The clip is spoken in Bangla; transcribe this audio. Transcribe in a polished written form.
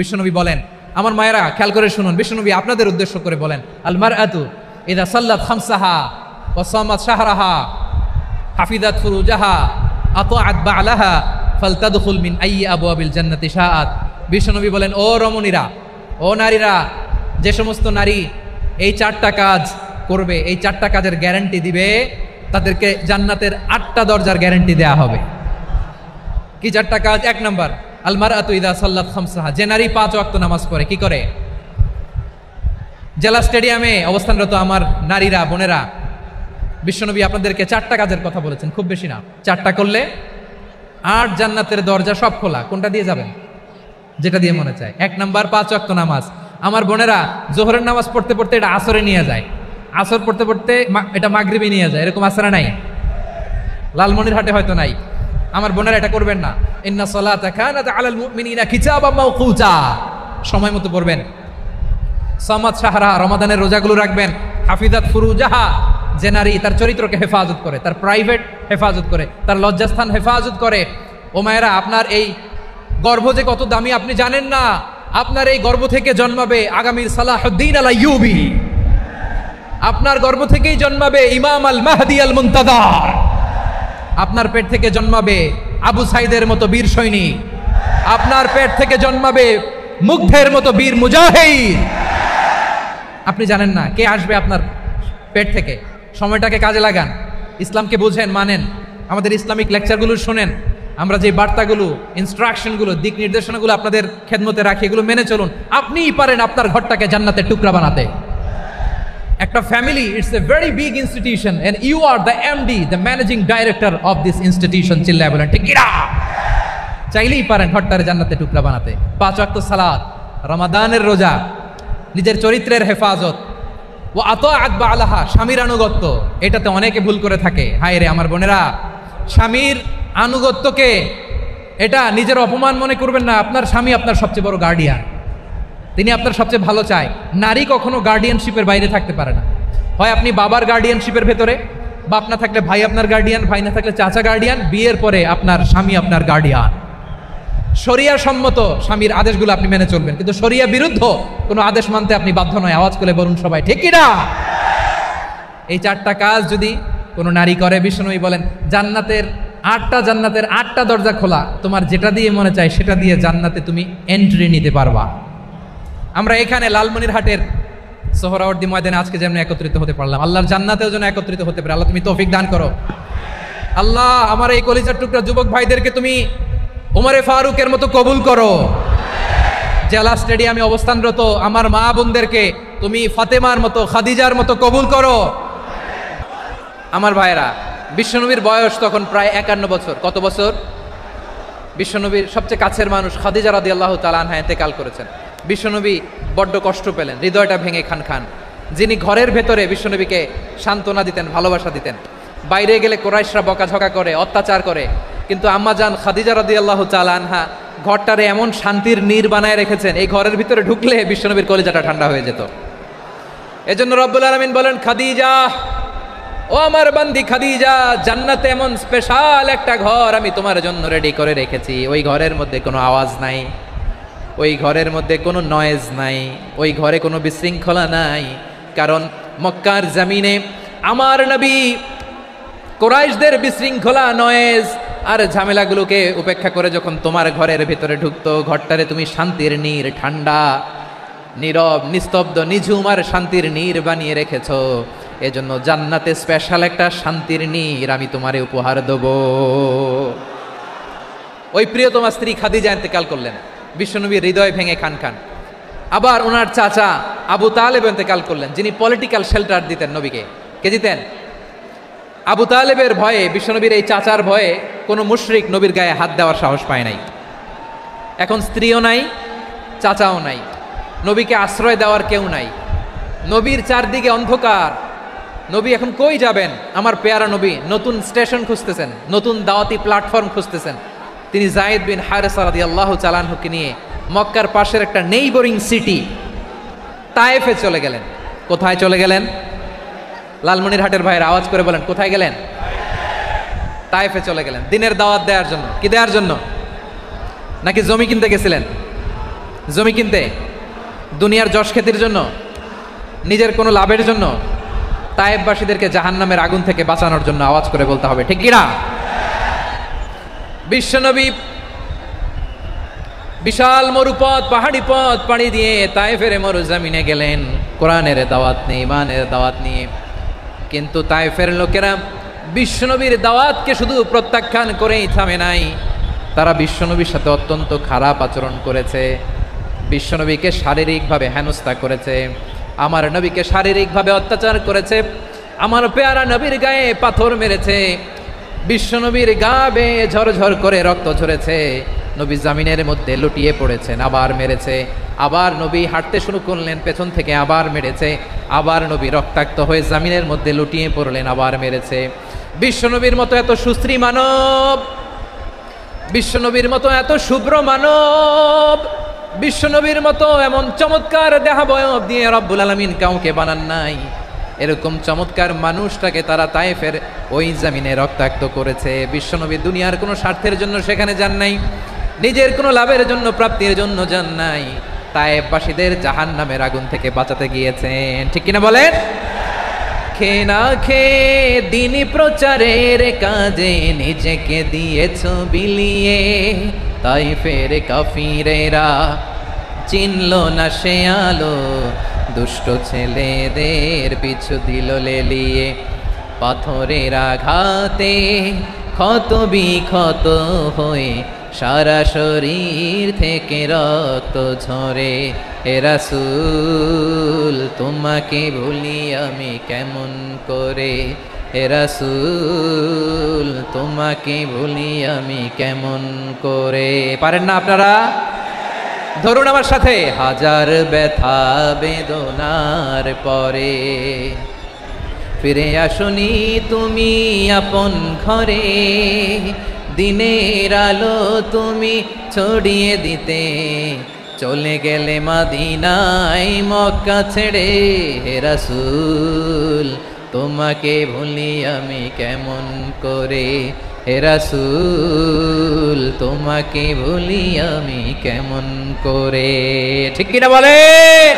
বিশ্বনবী বলেন, আমার মায়েরা খেয়াল করে শুনুন, বিশ্বনবী আপনাদের উদ্দেশ্য করে বলেন, আল মারআতু ইযা সাল্লাত খামসাহা ওয়া সামাত শাহরাহা হাফিজাত ফুরুজাহা আতাআত বা'লাহা ফালতাদখুল মিন আইয়ি আবওয়াবিল জান্নাতি শাআত। বিশ্বনবী বলেন, ও রমণীরা, ও নারীরা, যে সমস্ত নারী এই চারটা কাজ করবে, এই চারটা কাজের গ্যারান্টি দিবে, তাদেরকে জান্নাতের 8টা দরজার গ্যারান্টি দেয়া হবে। কি চারটা কাজ? এক নাম্বার, আল মারআতু ইযা সাল্লাত খামসাহা, যে নারী 5 ওয়াক্ত নামাজ পড়ে। কি করে? জেলা স্টেডিয়ামে অবস্থানরত আমার নারীরা, বোনেরা, বিশ্বনবী আপনাদেরকে 4টা কাজের কথা বলেছেন, খুব বেশি না। 4টা করলে 8 জান্নাতের দরজা সব খোলা। কোনটা দিয়ে যাবেন? যেটা দিয়ে মনে চায়। 1 নাম্বার 5 ওয়াক্ত নামাজ। আমার বোনেরা জোহরের নামাজ পড়তে পড়তে এটা আসরে নিয়ে যায়, আসর পড়তে পড়তে এটা মাগরিবে নিয়ে যায়। এরকম আসরে নাই? লালমনিরহাটে হয়তো নাই। আমার বোনেরা এটা করবেন না। ইন্না সালাতা কানাত আলাল মুমিনিনা কিতাবাম মাওকুতা, সময় মতো পড়বেন। সামাত শাহরা, রমাদানের রোজাগুলো রাখবেন। হাফিজাত ফুরুজাহা, যে নারী তার চরিত্রকে হেফাজত করে, তার প্রাইভেট হেফাজত করে, তার লজ্জাস্থান হেফাজত করে। ও মায়েরা, আপনার এই গর্ভ যে কত দামি আপনি জানেন না। আপনার এই গর্ভ থেকে জন্মাবে আগামীর সালাহুদ্দিন আল আইয়ুবী। আপনার গর্ভ থেকেই জন্মাবে ইমাম আল মাহদি আল মুনতাযার। আপনার পেট থেকে জন্মাবে আবু সাইদের মতো বীর সৈনিক। আপনার পেট থেকে জন্মাবে মুগ্ধের মতো বীর মুজাহিদ। আপনি জানেন না কে আসবে আপনার পেট থেকে। সময়টাকে কাজে লাগান, ইসলামকে বুঝেন, মানেন, আমাদের ইসলামিক লেকচারগুলো শোনেন। আমরা যে বার্তাগুলো, ইনস্ট্রাকশনগুলো, দিক নির্দেশনাগুলো আপনাদের খেদমতে রাখি, এগুলো মেনে চলুন। আপনিই পারেন আপনার ঘরটাকে জান্নাতের টুকরা বানাতে। একটা family, it's a very big institution and you are the MD, the managing director of this institution. চিল্লায় বলেন ঠিক কিনা? চাইলেই পারেন ঘরটারে জান্নাতের টুকরা বানাতে। 5 ওয়াক্ত সালাত, রমাদানের রোজা, নিজের চরিত্রের হেফাজত, ও আতাআত বা'লাহা, স্বামীর আনুগত্য। এটাতে অনেকে ভুল করে থাকে। হায় রে আমার বোনেরা, স্বামীর আনুগত্যকে এটা নিজের অপমান মনে করবেন না। আপনার স্বামী আপনার সবচেয়ে বড় গার্ডিয়ান, তিনি আপনার সবচেয়ে ভালো চায়। নারী কখনো গার্ডিয়ানশিপের বাইরে থাকতে পারে না। হয় আপনি বাবার গার্ডিয়ানশিপের ভেতরে, বাপ না থাকলে ভাই আপনার গার্ডিয়ান, ভাই না থাকলে চাচা গার্ডিয়ান, বিয়ের পরে আপনার স্বামী আপনার গার্ডিয়ান। শরিয়া সম্মত স্বামীর আদেশগুলো আপনি মেনে চলবেন, কিন্তু শরিয়া বিরুদ্ধ কোনো আদেশ মানতে আপনি বাধ্য নয়। আওয়াজ করে বলুন সবাই ঠিক কিনা? এই 4টা কাজ যদি কোনো নারী করে, বিশ্বনবী বলেন জান্নাতের 8টা দরজা খোলা। তোমার যেটা দিয়ে মনে চায় সেটা দিয়ে জান্নাতে তুমি এন্ট্রি নিতে পারবা। আমরা এখানে লালমনিরহাটের সোহরাওয়ার্দী ময়দানে আজকে যেমন একত্রিত হতে পারলাম, আল্লাহর জান্নাতেও যেন একত্রিত হতে পারে। আল্লাহ তুমি তৌফিক দান করো। আল্লাহ আমার এই কলিজার টুকরা যুবক ভাইদেরকে তুমি ওমরে ফারুকের মতো কবুল করো। জেলা স্টেডিয়ামে অবস্থানরত আমার মা বোনদেরকে তুমি ফাতেমার মতো, খাদিজার মতো কবুল করো। আমার ভাইরা, বিশ্বনবীর বয়স তখন প্রায় 51 বছর। কত বছর? বিশ্বনবীর সবচেয়ে কাছের মানুষ খাদিজা রাদিয়াল্লাহু তাআলা আনহা ইন্তেকাল করেছেন। বিশ্বনবী বড্ড কষ্ট পেলেন, হৃদয়টা ভেঙে খান খান। যিনি ঘরের ভেতরে বিশ্বনবীকে সান্ত্বনা দিতেন, ভালোবাসা দিতেন, বাইরে গেলে কোরাইশরা বকাঝকা করে, অত্যাচার করে, কিন্তু আম্মা জান খাদিজা রাদিয়াল্লাহু তাআলা আনহা ঘরটারে এমন শান্তির নীড় বানায় রেখেছেন, এই ঘরের ভিতরে ঢুকলে বিশ্বনবীর কলিজাটা ঠান্ডা হয়ে যেত। এজন্য রব্বুল আলামিন বলেন, খাদিজা, ও আমার বান্দি খাদিজা, জান্নাতে এমন স্পেশাল একটা ঘর আমি তোমার জন্য রেডি করে রেখেছি। ওই ঘরের মধ্যে কোনো আওয়াজ নাই, ওই ঘরের মধ্যে কোনো নয়েজ নাই, ওই ঘরে কোনো বিশৃঙ্খলা নাই। কারণ মক্কার জমিনে আমার নবী কুরাইশদের বিশৃঙ্খলা, নয়েজ আর ঝামেলাগুলোকে উপেক্ষা করে যখন তোমার ঘরের ভিতরে ঢুকতো, ঘরটারে তুমি শান্তির নীড়, ঠান্ডা, নীরব, নিস্তব্ধ, নিঝুম আর শান্তির নীড় বানিয়ে রেখেছো। এজন্য জান্নাতে স্পেশাল একটা শান্তির নীড় আমি তোমারে উপহার দেব। ওই প্রিয়তমা স্ত্রী খাদিজা ইন্তেকাল করলেন, বিশ্বনবীর হৃদয় ভেঙে খান খান। আবার ওনার চাচা আবু তালেব ইন্তেকাল করলেন, যিনি পলিটিক্যাল শেল্টার দিতেন নবীকে। কে দিতেন? আবু তালেবের ভয়ে, বিশ্বনবীর এই চাচার ভয়ে কোনো মুশরিক নবীর গায়ে হাত দেওয়ার সাহস পায় নাই। এখন স্ত্রীও নাই, চাচাও নাই, নবীকে আশ্রয় দেওয়ার কেউ নাই। নবীর চারদিকে অন্ধকার। নবী এখন কই যাবেন? আমার পেয়ারা নবী নতুন স্টেশন খুঁজতেছেন, নতুন দাওয়াতি প্ল্যাটফর্ম খুঁজতেছেন। তিনি যায়েদ বিন হারেসা রাদিয়াল্লাহু তাআলা আনহুকে নিয়ে মক্কার পাশের একটা নেইবরিং সিটি তায়েফে চলে গেলেন। কোথায় চলে গেলেন? লালমনিরহাটের ভাইয়ের আওয়াজ করে বলেন, কোথায় গেলেন? তায়েফে চলে গেলেন দিনের দাওয়াত দেওয়ার জন্য। কি দেওয়ার জন্য? নাকি জমি কিনতে গেছিলেন? জমি কিনতে, দুনিয়ার যশ খ্যাতির জন্য, নিজের কোনো লাভের জন্য? তায়েফবাসীদেরকে জাহান্নামের আগুন থেকে বাঁচানোর জন্য আওয়াজ করে বলতে হবে, ঠিক কিনা? বিশ্বনবী বিশাল মরুপথ, পাহাড়ি পথ পাড়ি দিয়ে তায়েফের মরুজমিনে গেলেন কোরআনের দাওয়াত নিয়ে, ইমানের দাওয়াত নিয়ে। কিন্তু তায়েফের লোকেরা বিশ্বনবীর দাওয়াতকে শুধু প্রত্যাখ্যান করেই থামে নাই, তারা বিশ্বনবীর সাথে অত্যন্ত খারাপ আচরণ করেছে। বিশ্বনবীকে শারীরিকভাবে হেনস্থা করেছে, আমার নবীকে শারীরিকভাবে অত্যাচার করেছে, আমার পেয়ারা নবীর গায়ে পাথর মেরেছে, বিশ্বনবীর গা বেয়ে ঝরঝর করে রক্ত ঝরেছে, নবী জামিনের মধ্যে লুটিয়ে পড়েছেন, আবার মেরেছে, আবার নবী হাঁটতে শুরু করলেন, পেছন থেকে আবার মেরেছে, আবার নবী রক্তাক্ত হয়ে জামিনের মধ্যে লুটিয়ে পড়লেন, আবার মেরেছে। বিশ্বনবীর মতো এত সুশ্রী মানব, বিশ্বনবীর মতো এত শুভ্র মানব, বিশ্বনবীর মতো এমন চমৎকার দেহাবয়ব দিয়ে রব্বুল আলামিন কাউকে বানান নাই। এরকম চমৎকার মানুষটাকে তারা তায়েফের ওই জামিনে রক্তাক্ত করেছে। বিশ্বনবী দুনিয়ার কোনো স্বার্থের জন্য সেখানে যান নাই, নিজের কোনো লাভের জন্য, প্রাপ্তির জন্য যান নাই, তায়েফবাসীদের জাহান্নামের আগুন থেকে বাঁচাতে গিয়েছেন, ঠিক কিনা বলেন? খে না খে দিনী প্রচারের কাজে নিজেকে দিয়েছ বিলিয়ে, তায়েফের কাফিরেরা চিনল না সে আলো, দুষ্ট ছেলেদের পিছু দিল লেলিয়ে, পাথরের আঘাতে ক্ষত বিক্ষত হয়ে সারা শরীর থেকে রক্ত ঝরে। হে রাসূল তোমাকে ভুলি আমি কেমন করে, হে রাসূল তোমাকে ভুলি আমি কেমন করে। পারেন না আপনারা? ধরুন আমার সাথে, হাজার ব্যথা বেদনার পরে ফিরে আসনি তুমি আপন ঘরে, দিনের আলো তুমি ছড়িয়ে দিতে চলে গেলে মদিনায় মক্কা ছেড়ে। হে রাসূল তোমাকে ভুলি আমি কেমন করে, হে রাসূল তোমাকে ভুলি আমি কেমন করে, ঠিক কিনা বলেন?